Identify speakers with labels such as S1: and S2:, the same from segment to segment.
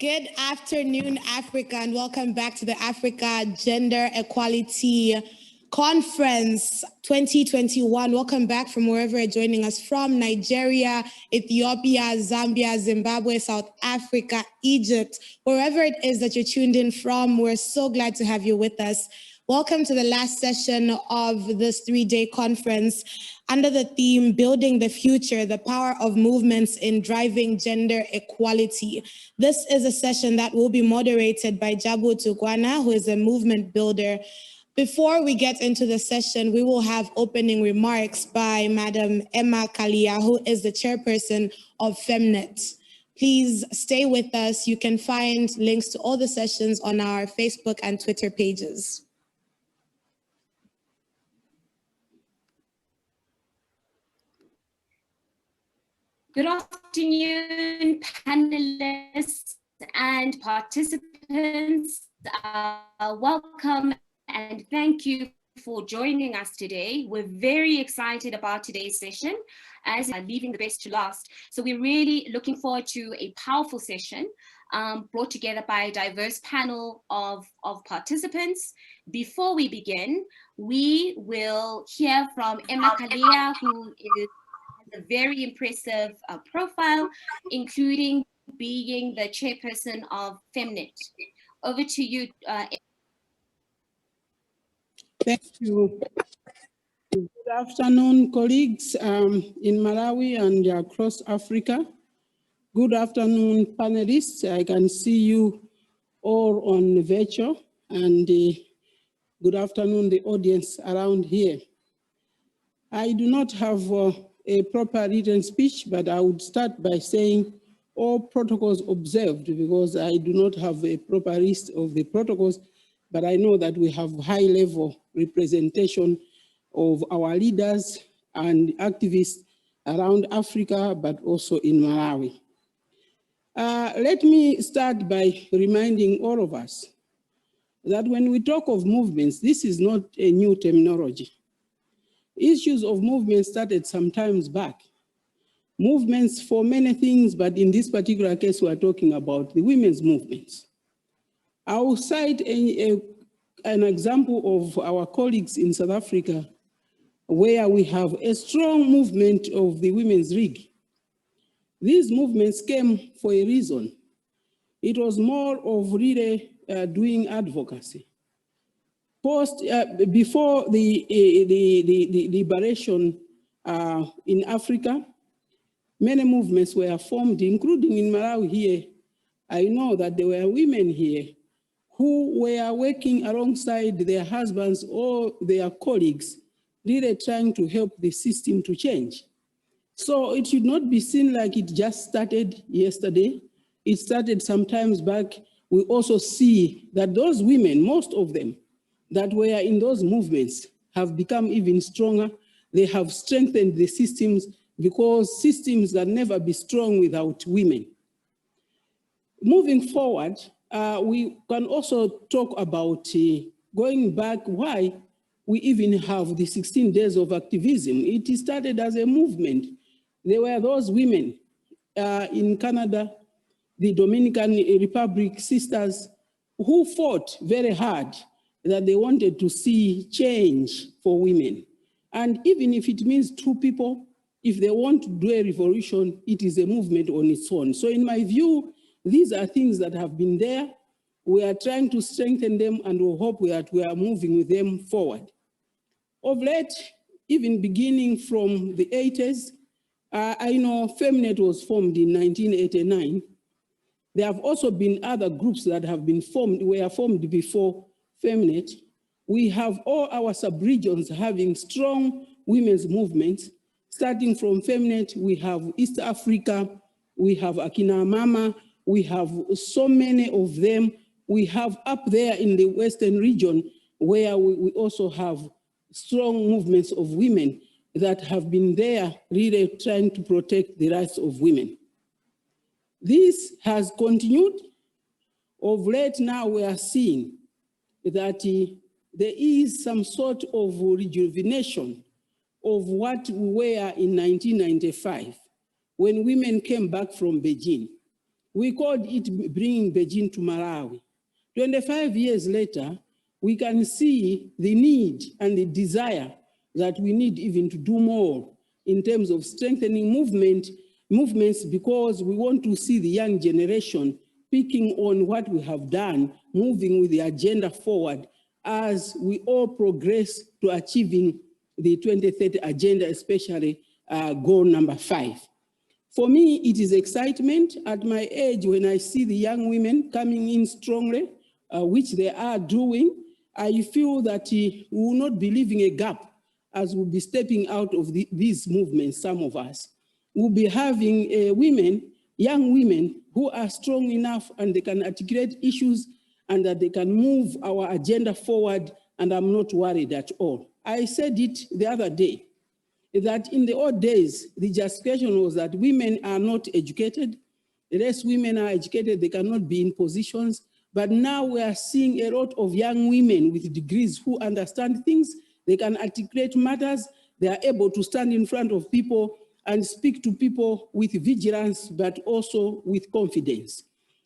S1: Good afternoon, Africa, and welcome back to the Africa Gender Equality Conference 2021. Welcome back from wherever you're joining us from: Nigeria, Ethiopia, Zambia, Zimbabwe, South Africa, Egypt, wherever it is that you're tuned in from. We're so glad to have you with us. Welcome to the last session of this three-day conference under the theme, Building the Future, the Power of Movements in Driving Gender Equality. This is a session that will be moderated by Jabu Tugwana, who is a movement builder. Before we get into the session, we will have opening remarks by Madam Emma Kalia, who is the chairperson of Femnet. Please stay with us. You can find links to all the sessions on our Facebook and Twitter pages.
S2: Good afternoon, panelists and participants. Welcome and thank you for joining us today. We're very excited about today's session, as leaving the best to last. So we're really looking forward to a powerful session brought together by a diverse panel of participants. Before we begin, we will hear from Emma Kalia, who is a very impressive profile, including being the chairperson of Femnet. Over to you.
S3: Thank you. Good afternoon, colleagues in Malawi and across Africa. Good afternoon, panelists. I can see you all on virtual, and good afternoon, the audience around here. I do not have a proper written speech, but I would start by saying all protocols observed, because I do not have a proper list of the protocols, but I know that we have high-level representation of our leaders and activists around Africa, but also in Malawi. Let me start by reminding all of us that when we talk of movements, this is not a new terminology. Issues of movement started some times back. Movements for many things, but in this particular case, we are talking about the women's movements. I will cite an example of our colleagues in South Africa, where we have a strong movement of the Women's League. These movements came for a reason. It was more of really doing advocacy. Before the liberation in Africa, many movements were formed, including in Malawi here. I know that there were women here who were working alongside their husbands or their colleagues, really trying to help the system to change. So it should not be seen like it just started yesterday. It started sometimes back. We also see that those women, most of them, that were in those movements have become even stronger. They have strengthened the systems, because systems can never be strong without women. Moving forward, we can also talk about going back why we even have the 16 days of activism. It started as a movement. There were those women in Canada, the Dominican Republic sisters, who fought very hard that they wanted to see change for women. And even if it means two people, if they want to do a revolution, it is a movement on its own. So in my view, these are things that have been there. We are trying to strengthen them, and we hope that we are moving with them forward. Of late, even beginning from the 80s, I know Femnet was formed in 1989. There have also been other groups that have been formed, were formed before Femnet. We have all our sub-regions having strong women's movements. Starting from Femnet, we have East Africa, we have Akina Mama, we have so many of them. We have up there in the Western region, where we also have strong movements of women that have been there really trying to protect the rights of women. This has continued. Of late now, we are seeing that there is some sort of rejuvenation of what we were in 1995, when women came back from Beijing. We called it bringing Beijing to Malawi. 25 years later, we can see the need and the desire that we need even to do more in terms of strengthening movements, because we want to see the young generation picking on what we have done, moving with the agenda forward as we all progress to achieving the 2030 agenda, especially goal number 5. For me, it is excitement at my age when I see the young women coming in strongly, which they are doing. I feel that we will not be leaving a gap as we'll be stepping out of these movements, some of us. We'll be having young women who are strong enough and they can articulate issues and that they can move our agenda forward, and I'm not worried at all. I said it the other day, that in the old days, the justification was that women are not educated. Unless women are educated, they cannot be in positions. But now we are seeing a lot of young women with degrees who understand things. They can articulate matters. They are able to stand in front of people and speak to people with vigilance, but also with confidence.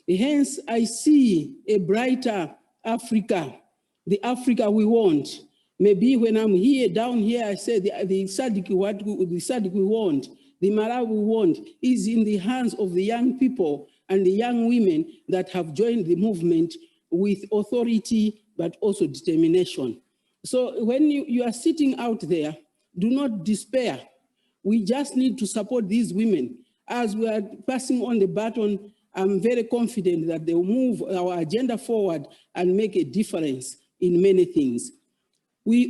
S3: Hence, I see a brighter Africa, the Africa we want. Maybe when I'm here, down here, I say the SADC, the SADC we want, the Malawi we want, is in the hands of the young people and the young women that have joined the movement with authority, but also determination. So when you are sitting out there, do not despair. We just need to support these women. As we are passing on the baton, I'm very confident that they will move our agenda forward and make a difference in many things.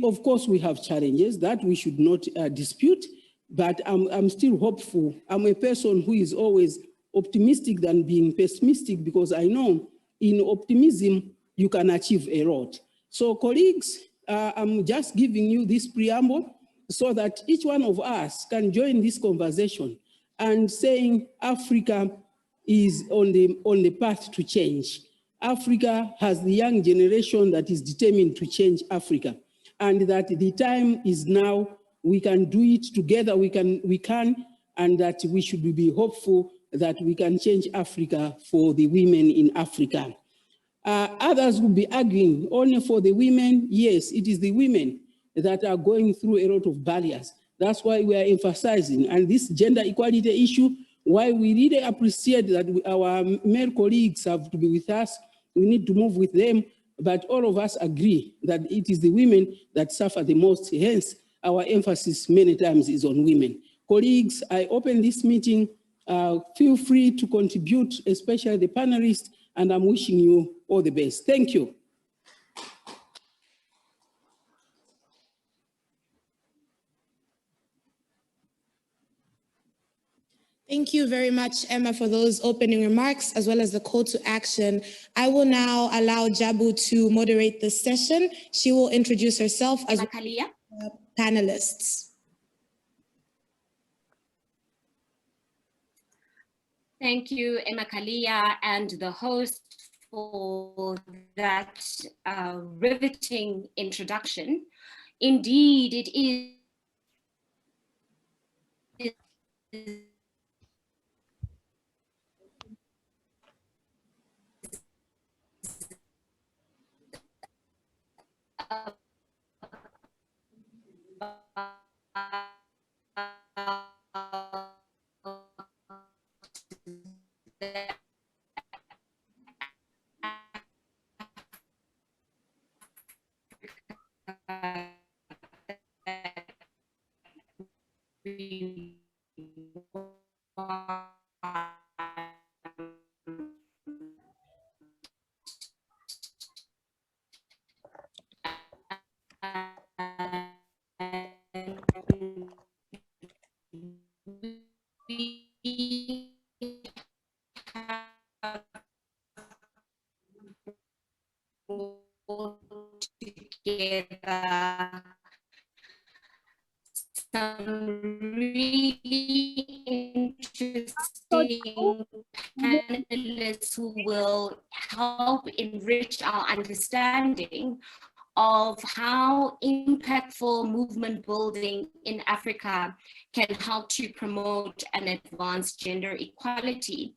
S3: Of course, we have challenges that we should not dispute, but I'm still hopeful. I'm a person who is always optimistic than being pessimistic, because I know in optimism, you can achieve a lot. So colleagues, I'm just giving you this preamble so that each one of us can join this conversation and saying Africa is on the path to change. Africa has the young generation that is determined to change Africa, and that the time is now. We can do it together, we can, and that we should be hopeful that we can change Africa for the women in Africa. Others will be arguing only for the women. Yes, it is the women that are going through a lot of barriers. That's why we are emphasizing, and this gender equality issue, why we really appreciate that our male colleagues have to be with us. We need to move with them, but all of us agree that it is the women that suffer the most. Hence, our emphasis many times is on women. Colleagues, I open this meeting. Feel free to contribute, especially the panelists, and I'm wishing you all the best. Thank you.
S1: Thank you very much, Emma, for those opening remarks, as well as the call to action. I will now allow Jabu to moderate the session. She will introduce herself as panelists.
S2: Thank you, Emma Kalia, and the host for that riveting introduction. Indeed, it is together some really interesting panelists who will help enrich our understanding of how impactful movement building in Africa can help to promote and advance gender equality.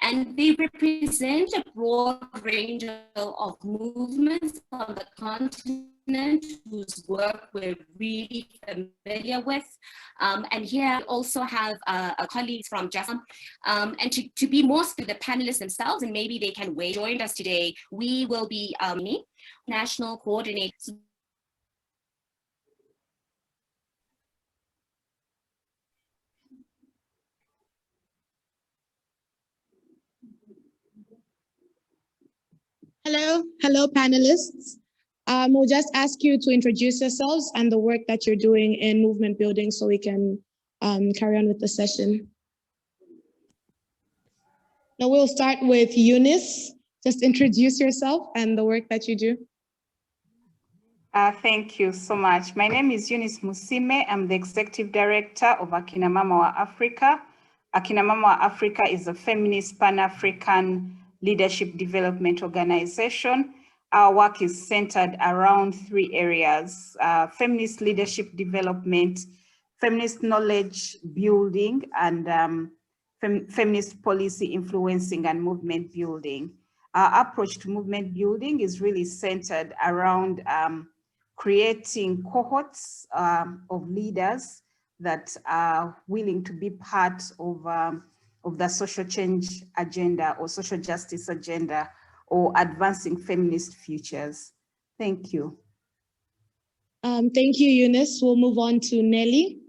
S2: and they represent a broad range of movements on the continent whose work we're really familiar with. And here we also have colleagues from JASM. And to be more specific, the panelists themselves, and maybe they can join us today, we will be national coordinator.
S1: Hello, panelists. We'll just ask you to introduce yourselves and the work that you're doing in movement building so we can carry on with the session. Now we'll start with Eunice. Just introduce yourself and the work that you do.
S4: Thank you so much. My name is Eunice Musime. I'm the Executive Director of Akina Mamawa Africa. Akina Mamawa Africa is a feminist Pan-African leadership development organization. Our work is centered around 3 areas: feminist leadership development, feminist knowledge building, and feminist policy influencing and movement building. Our approach to movement building is really centered around creating cohorts of leaders that are willing to be part of the social change agenda or social justice agenda or advancing feminist futures. Thank you.
S1: Thank you, Eunice. We'll move on to Nelly.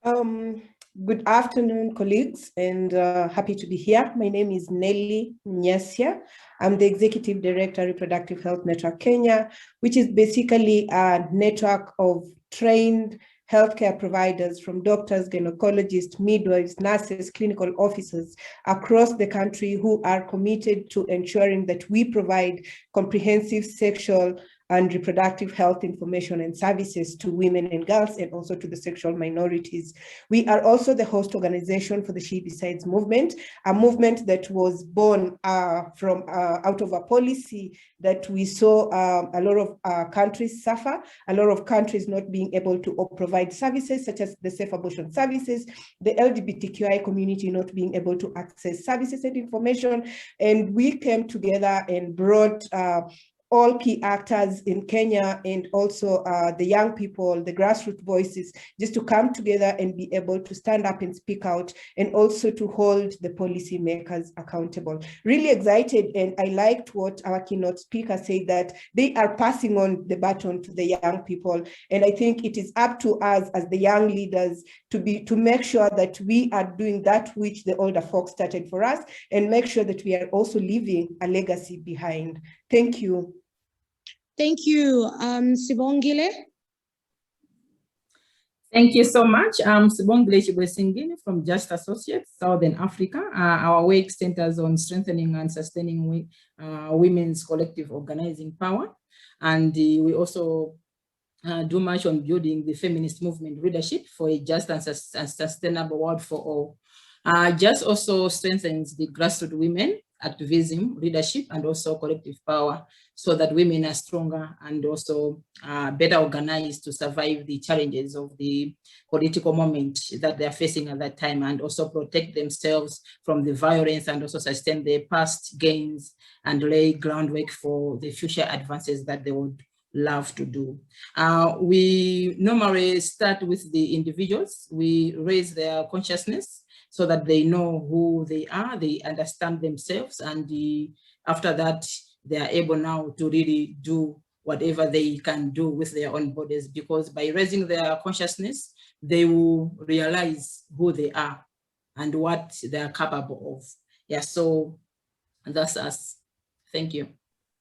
S5: Good afternoon, colleagues, and happy to be here. My name is Nelly Nyasia. I'm the Executive Director, Reproductive Health Network Kenya, which is basically a network of trained healthcare providers from doctors, gynecologists, midwives, nurses, clinical officers across the country who are committed to ensuring that we provide comprehensive sexual and reproductive health information and services to women and girls, and also to the sexual minorities. We are also the host organization for the She Besides movement, a movement that was born from out of a policy that we saw a lot of countries suffer, a lot of countries not being able to provide services such as the safe abortion services, the LGBTQI community not being able to access services and information. And we came together and brought all key actors in Kenya and also the young people, the grassroots voices, just to come together and be able to stand up and speak out, and also to hold the policy makers accountable. Really excited, and I liked what our keynote speaker said, that they are passing on the baton to the young people. And I think it is up to us as the young leaders to make sure that we are doing that which the older folks started for us, and make sure that we are also leaving a legacy behind. Thank you.
S1: Thank you. Sibongile.
S6: Thank you so much. I'm Sibongile Chibwesingini from Just Associates, Southern Africa. Our work centers on strengthening and sustaining women's collective organizing power. And we also do much on building the feminist movement leadership for a just and sustainable world for all. Just also strengthens the grassroots women activism, leadership, and also collective power, so that women are stronger and also better organized to survive the challenges of the political moment that they are facing at that time, and also protect themselves from the violence, and also sustain their past gains and lay groundwork for the future advances that they would love to do. We normally start with the individuals. We raise their consciousness so that they know who they are, they understand themselves, and after that, they are able now to really do whatever they can do with their own bodies, because by raising their consciousness, they will realize who they are and what they are capable of. Yeah, so that's us. Thank you.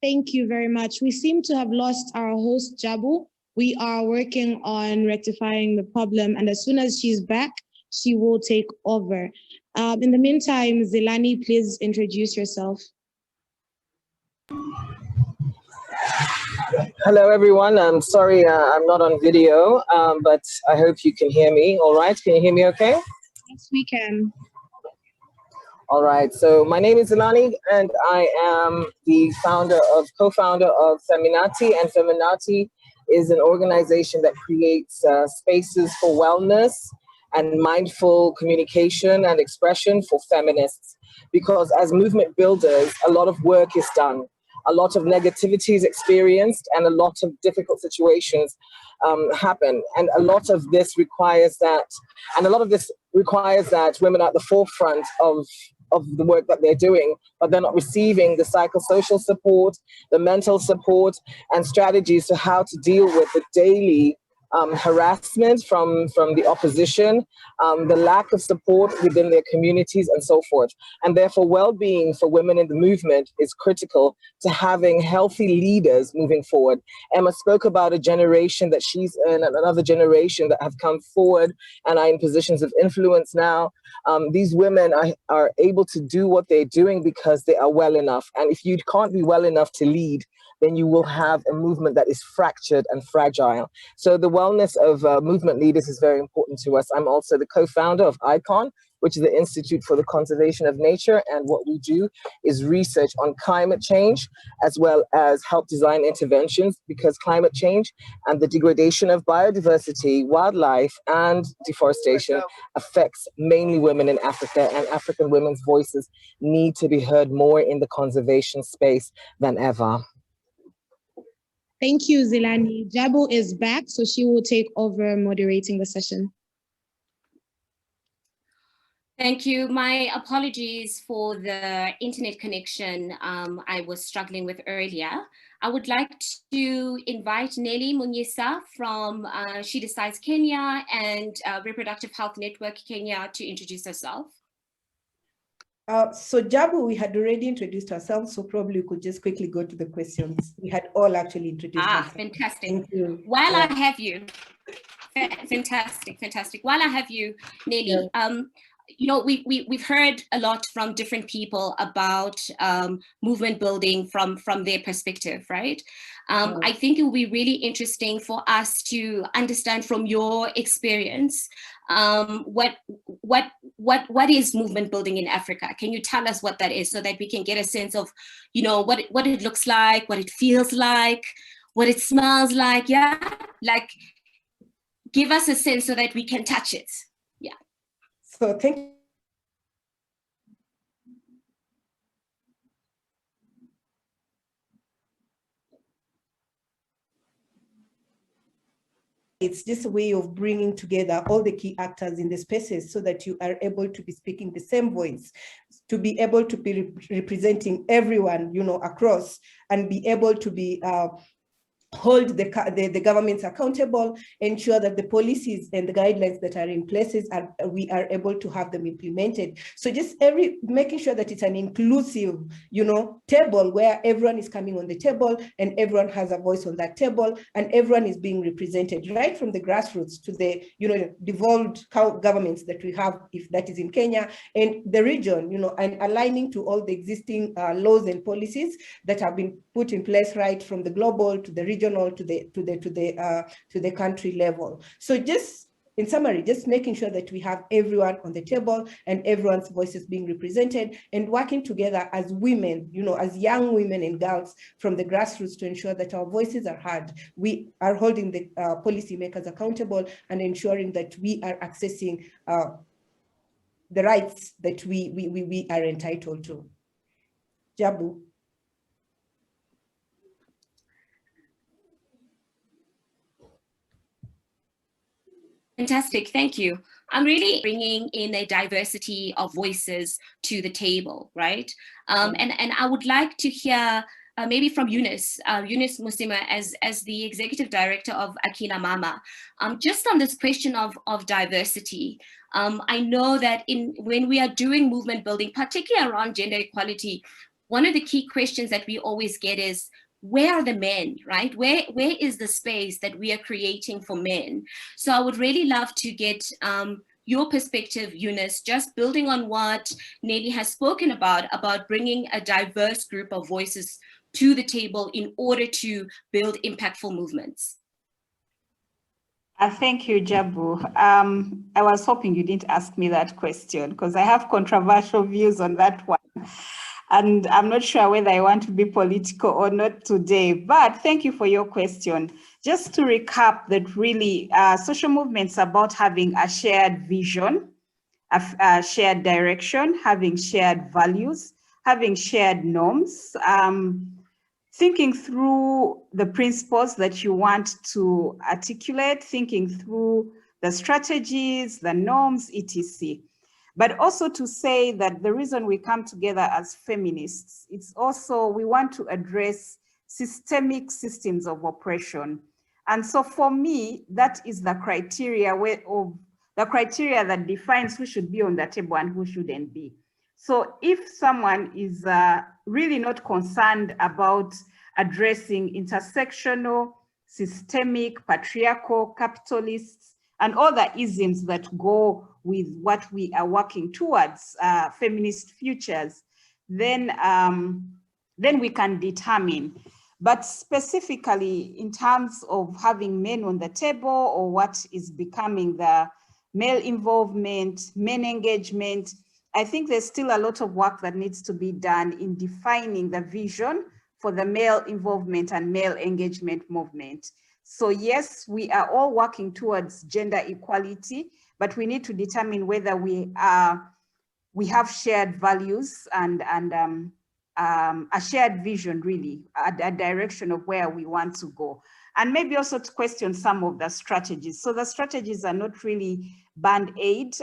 S1: Thank you very much. We seem to have lost our host, Jabu. We are working on rectifying the problem, and as soon as she's back, she will take over. In the meantime, Zilani, please introduce yourself.
S7: Hello, everyone. I'm sorry I'm not on video, but I hope you can hear me all right. Can you hear me okay?
S1: Yes, we can.
S7: All right. So my name is Ilani, and I am the co-founder of Saminati. And Saminati is an organization that creates spaces for wellness and mindful communication and expression for feminists. Because as movement builders, a lot of work is done. A lot of negativity is experienced and a lot of difficult situations happen. And a lot of this requires that, women are at the forefront of the work that they're doing, but they're not receiving the psychosocial support, the mental support, and strategies to how to deal with the daily harassment from the opposition, the lack of support within their communities, and so forth. And therefore, well-being for women in the movement is critical to having healthy leaders moving forward. Emma spoke about a generation that she's in, and another generation that have come forward and are in positions of influence now. These women are able to do what they're doing because they are well enough. And if you can't be well enough to lead, then you will have a movement that is fractured and fragile. So the wellness of movement leaders is very important to us. I'm also the co-founder of ICON, which is the Institute for the Conservation of Nature. And what we do is research on climate change, as well as help design interventions, because climate change and the degradation of biodiversity, wildlife, and deforestation affects mainly women in Africa, and African women's voices need to be heard more in the conservation space than ever.
S1: Thank you, Zilani. Jabu is back, so she will take over moderating the session.
S2: Thank you. My apologies for the internet connection I was struggling with earlier. I would like to invite Nelly Munyisa from She Decides Kenya and Reproductive Health Network Kenya to introduce herself.
S5: So Jabu, we had already introduced ourselves, so probably we could just quickly go to the questions. We had all actually introduced ourselves.
S2: Fantastic.
S5: Thank you.
S2: While I have you, fantastic. While I have you, Nelly, you know, we've heard a lot from different people about movement building from their perspective, right? I think it will be really interesting for us to understand from your experience what is movement building in Africa. Can you tell us what that is, so that we can get a sense of, you know, what it looks like, what it feels like, what it smells like? Yeah, like give us a sense so that we can touch it. Yeah.
S5: So thank you. It's just a way of bringing together all the key actors in the spaces so that you are able to be speaking the same voice, to be able to be representing everyone, you know, across, and be able to be hold the governments accountable, ensure that the policies and the guidelines that are in places we are able to have them implemented. So just making sure that it's an inclusive, you know, table where everyone is coming on the table and everyone has a voice on that table and everyone is being represented, right from the grassroots to the, you know, devolved governments that we have, if that is in Kenya, and the region, you know, and aligning to all the existing laws and policies that have been put in place, right from the global to the regional to the country level. So just in summary, just making sure that we have everyone on the table and everyone's voices being represented and working together as women, you know, as young women and girls from the grassroots to ensure that our voices are heard. We are holding the policymakers accountable and ensuring that we are accessing the rights that we are entitled to. Jabu.
S2: Fantastic, thank you. I'm really bringing in a diversity of voices to the table, right? And I would like to hear maybe from Eunice Musima as the executive director of Akina Mama, just on this question of diversity. I know that when we are doing movement building, particularly around gender equality, one of the key questions that we always get is, where are the men, right? Where is the space that we are creating for men? So I would really love to get your perspective, Eunice, just building on what Nelly has spoken about bringing a diverse group of voices to the table in order to build impactful movements.
S4: Thank you, Jabu. I was hoping you didn't ask me that question because I have controversial views on that one. And I'm not sure whether I want to be political or not today, but thank you for your question. Just to recap that really social movements are about having a shared vision, a shared direction, having shared values, having shared norms, thinking through the principles that you want to articulate, thinking through the strategies, the norms, etc. But also to say that the reason we come together as feminists, it's also we want to address systemic systems of oppression. And so for me, that is the criteria that defines who should be on the table and who shouldn't be. So if someone is really not concerned about addressing intersectional, systemic, patriarchal, capitalists, and all the isms that go with what we are working towards, feminist futures, then we can determine. But specifically in terms of having men on the table or what is becoming the male involvement, men engagement, I think there's still a lot of work that needs to be done in defining the vision for the male involvement and male engagement movement. So yes, we are all working towards gender equality, but we need to determine whether we have shared values and a shared vision, really, a direction of where we want to go. And maybe also to question some of the strategies. So the strategies are not really band-aid,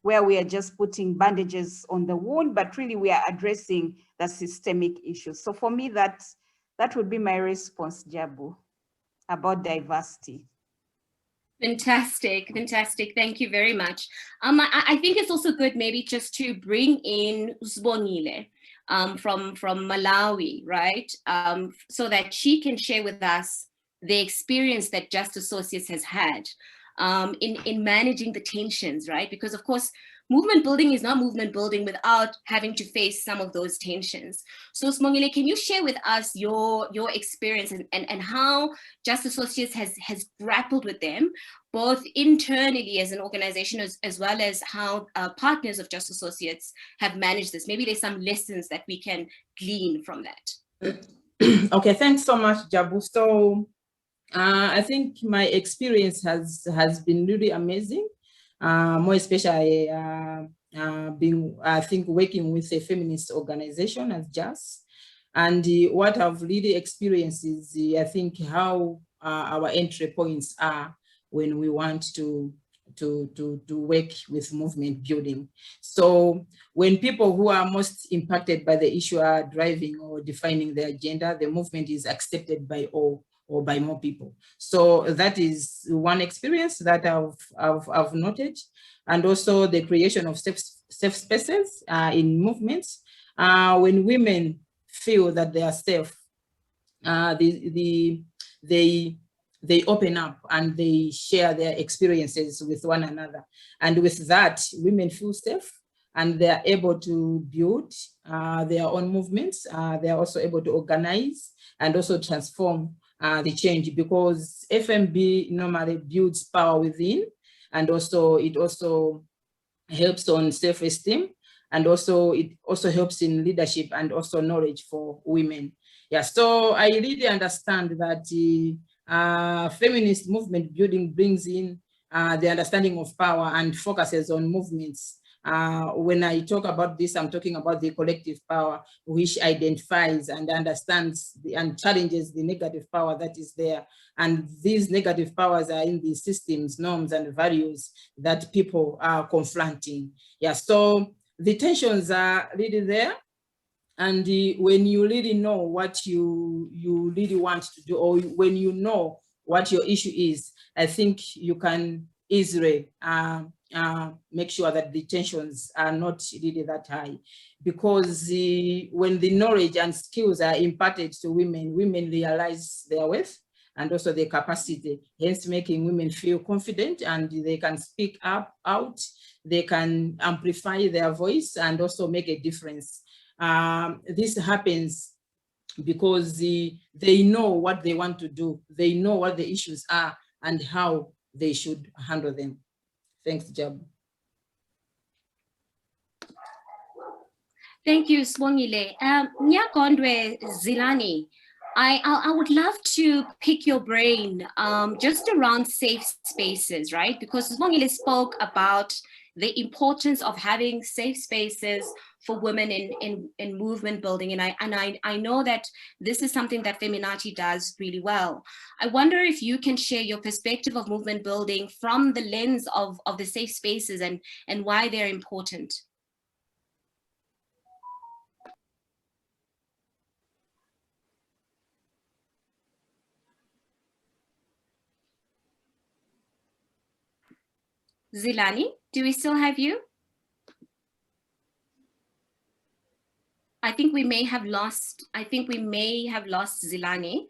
S4: where we are just putting bandages on the wound, but really we are addressing the systemic issues. So for me, that would be my response, Jabu, about diversity.
S2: Fantastic, fantastic. Thank you very much. I think it's also good maybe just to bring in Sibongile from Malawi, right? So that she can share with us the experience that Just Associates has had in managing the tensions, right? Because of course, movement building is not movement building without having to face some of those tensions. So Sibongile, can you share with us your experience and how Just Associates has grappled with them, both internally as an organization as well as how partners of Just Associates have managed this? Maybe there's some lessons that we can glean from that.
S6: Okay, thanks so much, Jabu. So I think my experience has been really amazing. More especially working with a feminist organization as JAS. And what I've really experienced is I think how our entry points are when we want to work with movement building. So when people who are most impacted by the issue are driving or defining the agenda, the movement is accepted by all or by more people. So that is one experience that I've noted. And also the creation of safe spaces in movements. When women feel that they are safe, they open up and they share their experiences with one another. And with that, women feel safe and they are able to build their own movements. They are also able to organize and also transform the change, because FMB normally builds power within, and also it also helps on self-esteem, and also it also helps in leadership and also knowledge for women. Yeah, so I really understand that feminist movement building brings in the understanding of power and focuses on movements. When I talk about this, I'm talking about the collective power, which identifies and understands and challenges the negative power that is there. And these negative powers are in the systems, norms, and values that people are confronting. Yeah, so the tensions are really there. And when you really know what you really want to do, or when you know what your issue is, I think you can easily make sure that the tensions are not really that high, because when the knowledge and skills are imparted to women, women realize their worth and also their capacity, hence making women feel confident and they can speak out, they can amplify their voice and also make a difference. This happens because they know what they want to do, they know what the issues are and how they should handle them. Thanks, Jabu.
S2: Thank you, Swongile. Nyakondwe Zilani, I would love to pick your brain just around safe spaces, right? Because Swongile spoke about the importance of having safe spaces for women in movement building. And I know that this is something that Saminati does really well. I wonder if you can share your perspective of movement building from the lens of the safe spaces and why they're important. Zilani, do we still have you? I think we may have lost Zilani.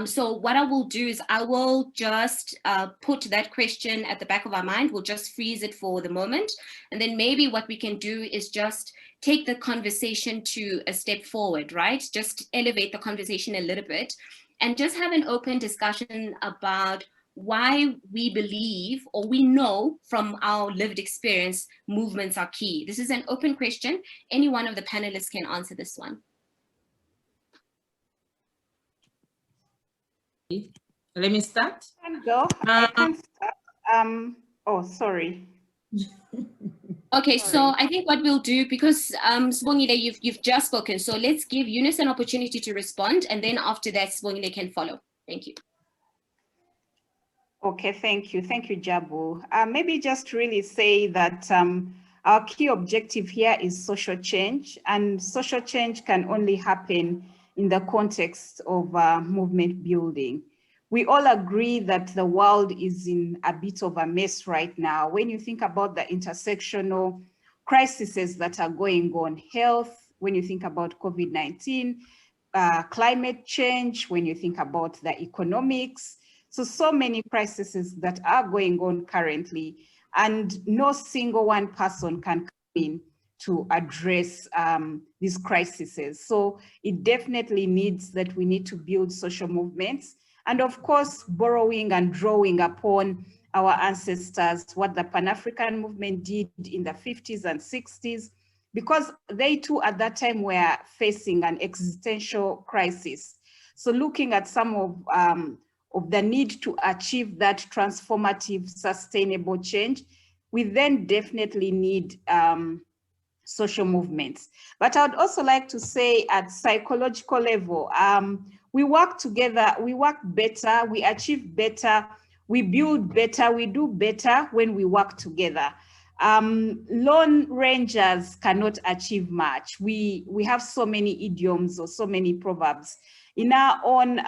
S2: So what I will do is I will just put that question at the back of our mind. We'll just freeze it for the moment. And then maybe what we can do is just take the conversation to a step forward, right? Just elevate the conversation a little bit and just have an open discussion about why we believe or we know from our lived experience movements are key. This is an open question. Any one of the panelists can answer this one.
S6: Let me start.
S4: I can start. Oh, sorry.
S2: Okay, so I think what we'll do, because Swongile, you've just spoken, so let's give Eunice an opportunity to respond, and then after that, Swongile can follow. Thank you.
S4: Okay, thank you. Thank you, Jabu. Maybe just really say that our key objective here is social change, and social change can only happen in the context of movement building. We all agree that the world is in a bit of a mess right now. When you think about the intersectional crises that are going on, health, when you think about COVID-19, climate change, when you think about the economics, so many crises that are going on currently, and no single one person can come in to address these crises. So it definitely needs that we need to build social movements. And of course, borrowing and drawing upon our ancestors, what the Pan-African movement did in the 50s and 60s, because they too at that time were facing an existential crisis. So looking at some of the need to achieve that transformative, sustainable change, we then definitely need social movements. But I would also like to say at psychological level, we work together, we work better, we achieve better, we build better, we do better when we work together. Lone rangers cannot achieve much. We have so many idioms or so many proverbs in our own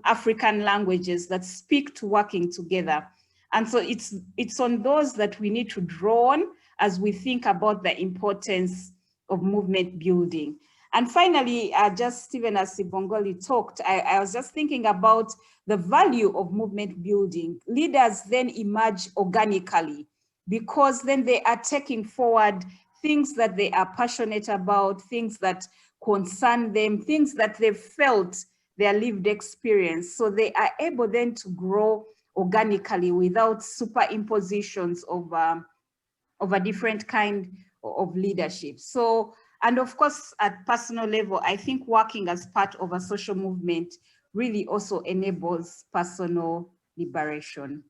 S4: African languages that speak to working together. And so it's on those that we need to draw on as we think about the importance of movement building. And finally, just Stephen, as Sibongoli talked, I was just thinking about the value of movement building. Leaders then emerge organically because then they are taking forward things that they are passionate about, things that concern them, things that they've felt, their lived experience. So they are able then to grow organically without superimpositions of a different kind of leadership. So, and of course, at personal level, I think working as part of a social movement really also enables personal liberation.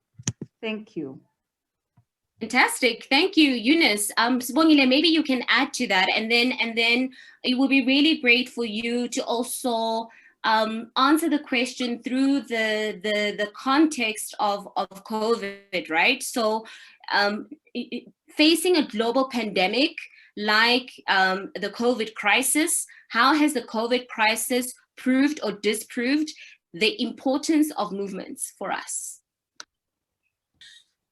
S4: Thank you.
S2: Fantastic, thank you, Eunice. Sibongile, maybe you can add to that, and then it will be really great for you to also answer the question through the context of COVID, right? So facing a global pandemic like the COVID crisis, how has the COVID crisis proved or disproved the importance of movements for us?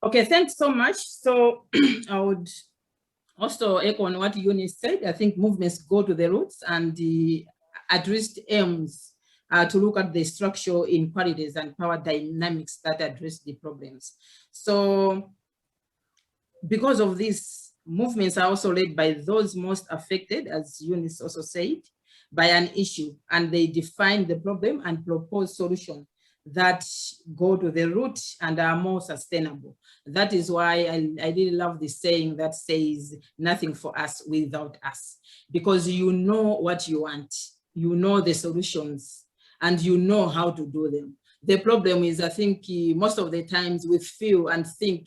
S6: Okay, thanks so much. So I would also echo on what Eunice said. I think movements go to the roots and the addressed aims to look at the structural inequalities and power dynamics that address the problems. So because of these, movements are also led by those most affected, as Eunice also said, by an issue, and they define the problem and propose solution that go to the root and are more sustainable. That is why I really love this saying that says, nothing for us without us, because you know what you want, you know the solutions, and you know how to do them. The problem is, I think most of the times we feel and think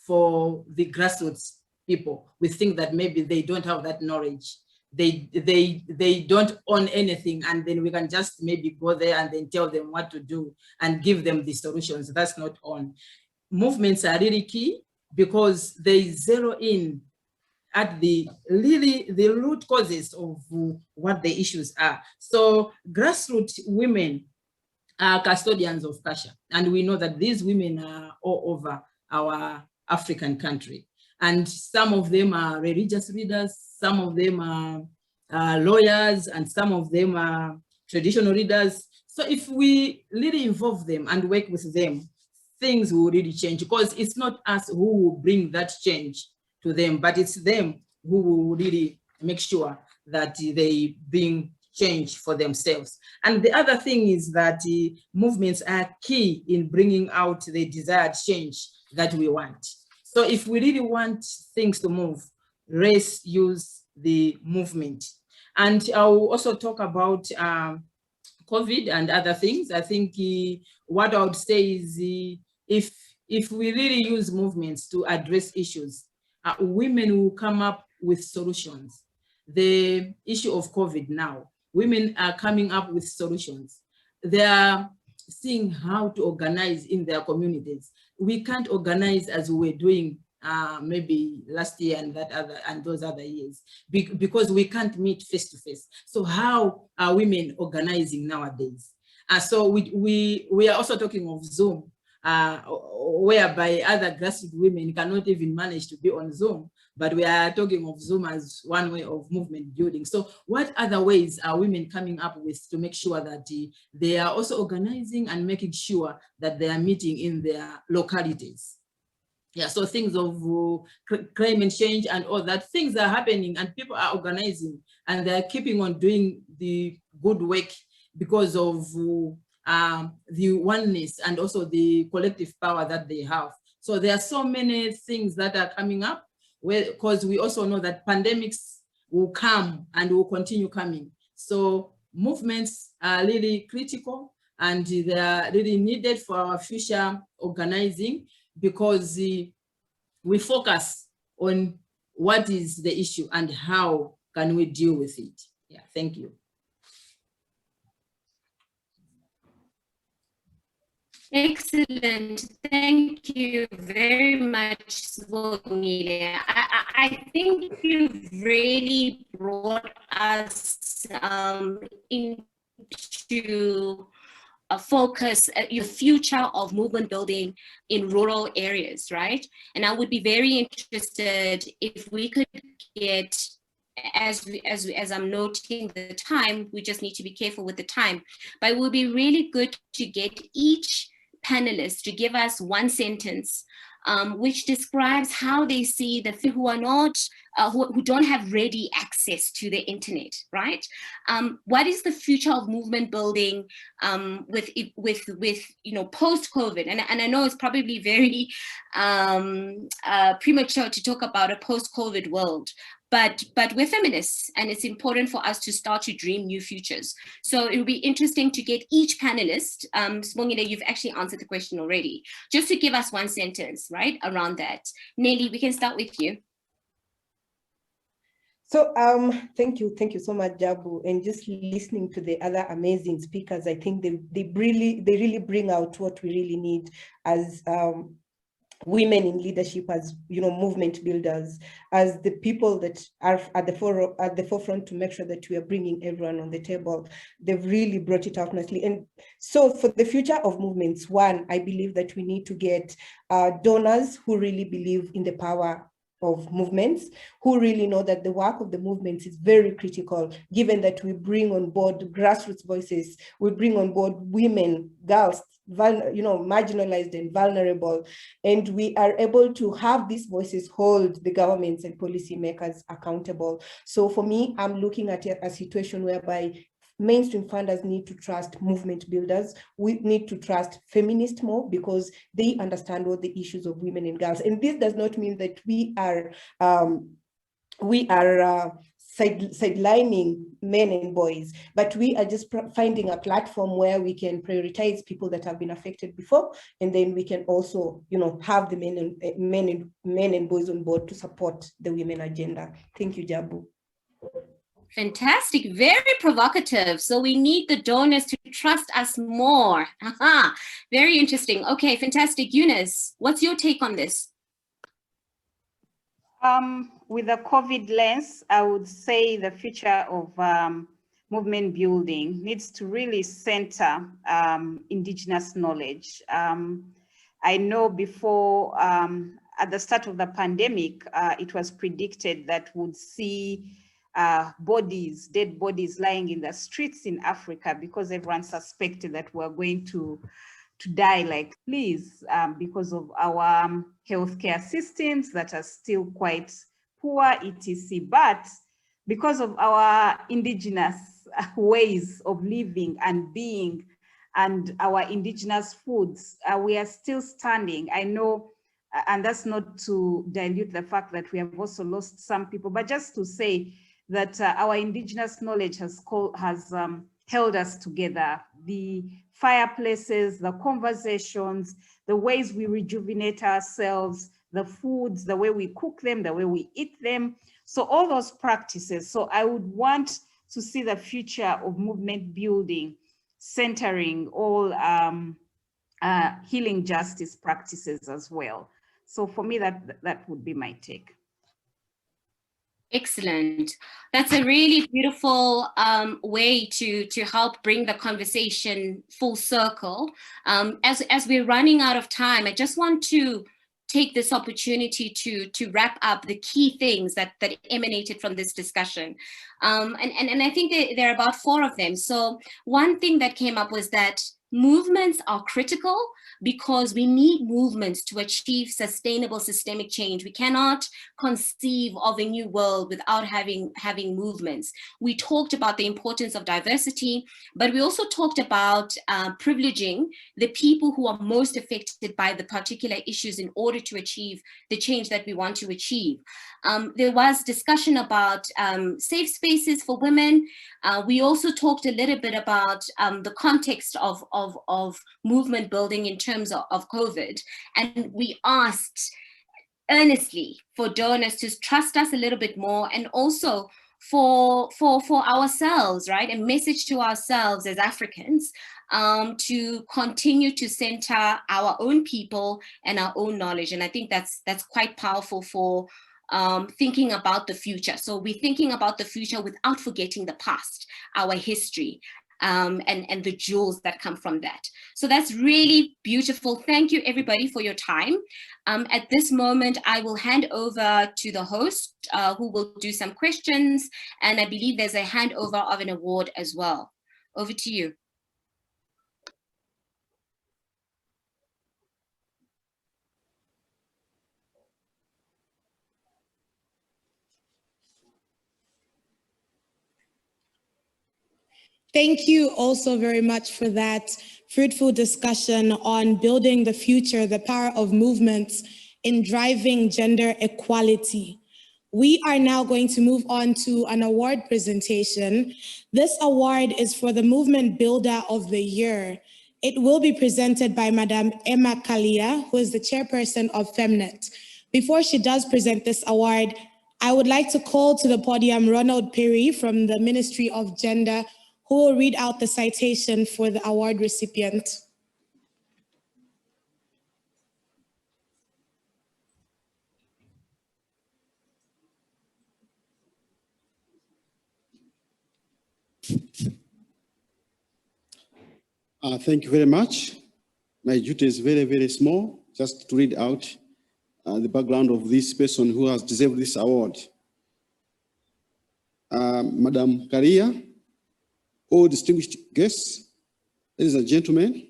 S6: for the grassroots people, we think that maybe they don't have that knowledge. They don't own anything, and then we can just maybe go there and then tell them what to do and give them the solutions. That's not on. Movements are really key because they zero in at the root causes of what the issues are. So grassroots women are custodians of culture, and we know that these women are all over our African country. And some of them are religious leaders, some of them are lawyers, and some of them are traditional leaders. So if we really involve them and work with them, things will really change, because it's not us who will bring that change to them, but it's them who will really make sure that they bring change for themselves. And the other thing is that movements are key in bringing out the desired change that we want. So if we really want things to move, let's use the movement. And I'll also talk about COVID and other things. I think what I would say is if we really use movements to address issues, women will come up with solutions. The issue of COVID now, women are coming up with solutions. They are seeing how to organize in their communities. We can't organize as we were doing maybe last year and those other years, because we can't meet face to face. So how are women organizing nowadays? So we are also talking of Zoom, whereby other grassroots women cannot even manage to be on Zoom, but we are talking of Zoom as one way of movement building. So what other ways are women coming up with to make sure that they are also organizing and making sure that they are meeting in their localities? Yeah, so things of climate change and all that, things are happening and people are organizing and they're keeping on doing the good work because of the oneness and also the collective power that they have. So there are so many things that are coming up, because we also know that pandemics will come and will continue coming. So movements are really critical and they are really needed for our future organizing, because we focus on what is the issue and how can we deal with it. Yeah, thank you.
S2: Excellent. Thank you very much, Sibongile. I think you've really brought us into a focus, your future of movement building in rural areas, right? And I would be very interested if we could get, as I'm noting the time, we just need to be careful with the time, but it would be really good to get each panelist to give us one sentence which describes how they see the people who are not, who don't have ready access to the internet, right? What is the future of movement building with you know, post-COVID? And I know it's probably very premature to talk about a post-COVID world, but we're feminists and it's important for us to start to dream new futures. So it will be interesting to get each panelist, Sibongile, you've actually answered the question already, just to give us one sentence, right, around that. Nelly, we can start with you.
S5: So thank you so much, Jabu. And just listening to the other amazing speakers, I think they really bring out what we really need as women in leadership, as movement builders, as the people that are at the forefront to make sure that we are bringing everyone on the table. They've really brought it out nicely. And so for the future of movements, one, I believe that we need to get donors who really believe in the power of movements, who really know that the work of the movements is very critical, given that we bring on board grassroots voices, we bring on board women, girls, marginalized and vulnerable, and we are able to have these voices hold the governments and policymakers accountable. So for me, I'm looking at a situation whereby mainstream funders need to trust movement builders. We need to trust feminists more because they understand what the issues of women and girls. And this does not mean that we are sidelining men and boys, but we are just finding a platform where we can prioritize people that have been affected before, and then we can also, have the men and boys on board to support the women agenda. Thank you, Jabu.
S2: Fantastic, very provocative. So we need the donors to trust us more. Aha, very interesting. Okay, fantastic. Eunice, what's your take on this?
S4: With the COVID lens, I would say the future of movement building needs to really center indigenous knowledge. I know before, at the start of the pandemic, it was predicted that we'd see dead bodies lying in the streets in Africa because everyone suspected that we're going to die like fleas because of our healthcare systems that are still quite poor, etc. But because of our indigenous ways of living and being and our indigenous foods, we are still standing. I know, and that's not to dilute the fact that we have also lost some people, but just to say that our indigenous knowledge has held us together. The fireplaces, the conversations, the ways we rejuvenate ourselves, the foods, the way we cook them, the way we eat them. So all those practices. So I would want to see the future of movement building, centering all healing justice practices as well. So for me, that would be my take.
S2: Excellent. That's a really beautiful way to help bring the conversation full circle. As we're running out of time, I just want to take this opportunity to wrap up the key things that emanated from this discussion. And I think there are about 4 of them. So one thing that came up was that movements are critical because we need movements to achieve sustainable systemic change. We cannot conceive of a new world without having movements. We talked about the importance of diversity, but we also talked about privileging the people who are most affected by the particular issues in order to achieve the change that we want to achieve. There was discussion about safe spaces for women. We also talked a little bit about the context of movement building in terms of COVID. And we asked earnestly for donors to trust us a little bit more, and also for ourselves, right? A message to ourselves as Africans to continue to center our own people and our own knowledge. And I think that's quite powerful for thinking about the future. So we're thinking about the future without forgetting the past, our history, and the jewels that come from that. So that's really beautiful. Thank you everybody for your time. At this moment, I will hand over to the host who will do some questions. And I believe there's a handover of an award as well. Over to you.
S1: Thank you also very much for that fruitful discussion on building the future, the power of movements in driving gender equality. We are now going to move on to an award presentation. This award is for the Movement Builder of the Year. It will be presented by Madame Emma Kalia, who is the chairperson of Femnet. Before she does present this award, I would like to call to the podium Ronald Perry from the Ministry of Gender, who will read out the citation for the award recipient.
S8: Thank you very much. My duty is very, very small, just to read out the background of this person who has deserved this award. Madam Karia, all distinguished guests, ladies and gentlemen,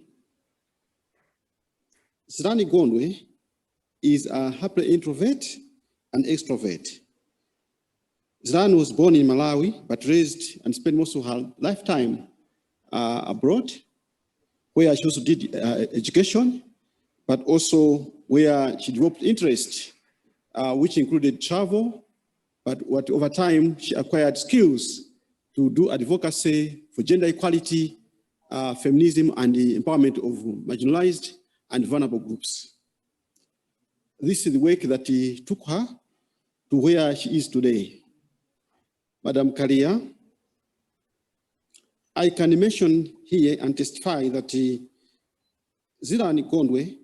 S8: Sirani Gondwe is a happily introvert and extrovert. Zran was born in Malawi, but raised and spent most of her lifetime abroad, where she also did education, but also where she developed interest, which included travel, but what over time she acquired skills to do advocacy for gender equality, feminism, and the empowerment of marginalized and vulnerable groups. This is the work that took her to where she is today. Madam Karia, I can mention here and testify that Zilani Gondwe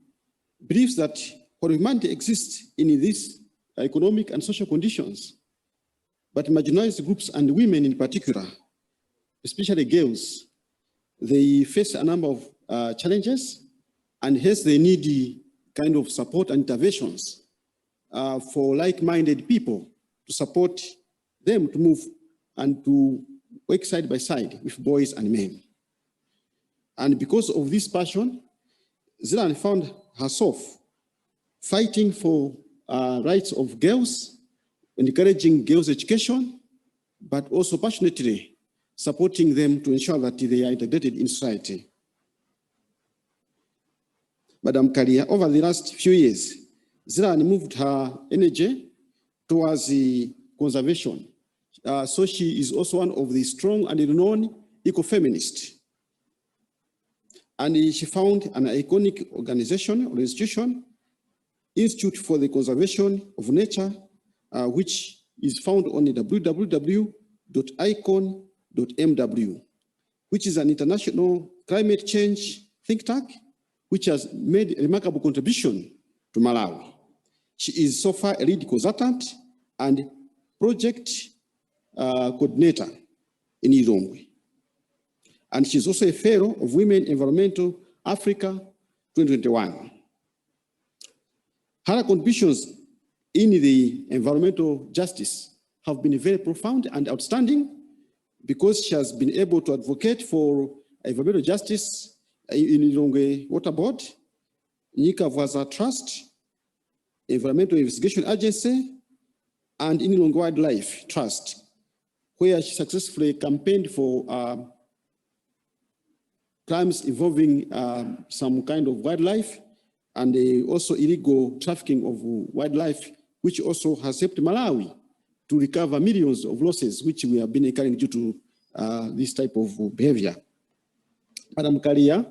S8: believes that for humanity exists in these economic and social conditions, but marginalized groups and women in particular, especially girls, they face a number of challenges, and hence they need the kind of support and interventions for like-minded people to support them to move and to work side by side with boys and men. And because of this passion, Zilan found herself fighting for rights of girls, encouraging girls' education, but also passionately supporting them to ensure that they are integrated in society. Madam Karia, over the last few years, Zilan moved her energy towards the conservation. So she is also one of the strong and renowned ecofeminists. And she found an iconic organization or institution, Institute for the Conservation of Nature, which is found on www.icon.mw, which is an international climate change think tank, which has made a remarkable contribution to Malawi. She is so far a lead consultant and project coordinator in Irongwe. And she's also a fellow of Women Environmental Africa 2021. Her contributions in the environmental justice have been very profound and outstanding because she has been able to advocate for environmental justice in Irongwe Water Board, Nika Vaza Trust, Environmental Investigation Agency, and in Irongwe Wildlife Trust, where she successfully campaigned for crimes involving some kind of wildlife and also illegal trafficking of wildlife, which also has helped Malawi to recover millions of losses, which we have been incurring due to this type of behavior. Madam Karia,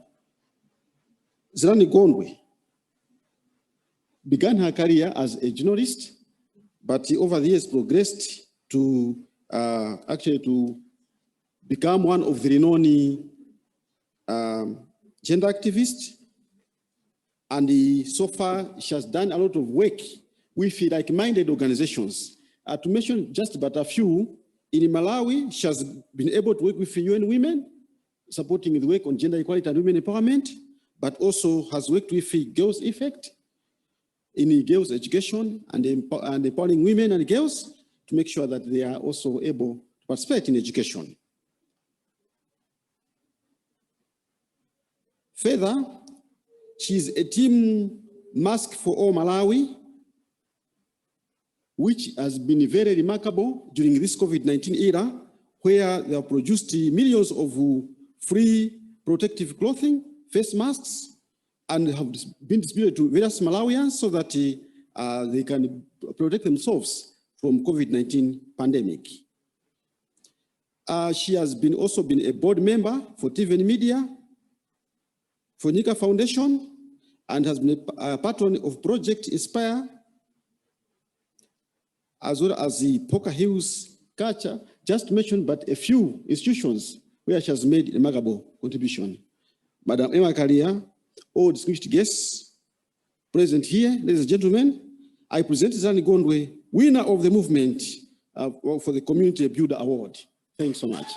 S8: Zilani Gondwe began her career as a journalist, but over the years progressed to actually to become one of the renowned gender activists. And so far, she has done a lot of work with like-minded organizations. To mention just but a few, in Malawi, she has been able to work with UN Women, supporting the work on gender equality and women empowerment, but also has worked with Girls Effect in girls' education and empowering women and girls to make sure that they are also able to participate in education. Further, she's a team Mask for All Malawi, which has been very remarkable during this COVID-19 era, where they have produced millions of free protective clothing, face masks, and have been distributed to various Malawians so that they can protect themselves from COVID-19 pandemic. She has also been a board member for TV and Media, for Nika Foundation, and has been a patron of Project Inspire, as well as the Poker Hills Culture, just to mention but a few institutions where she has made a remarkable contribution. Madam Emma Karia, all distinguished guests present here, ladies and gentlemen, I present Zilani Gondwe, winner of the movement for the Community Builder Award. Thanks so much.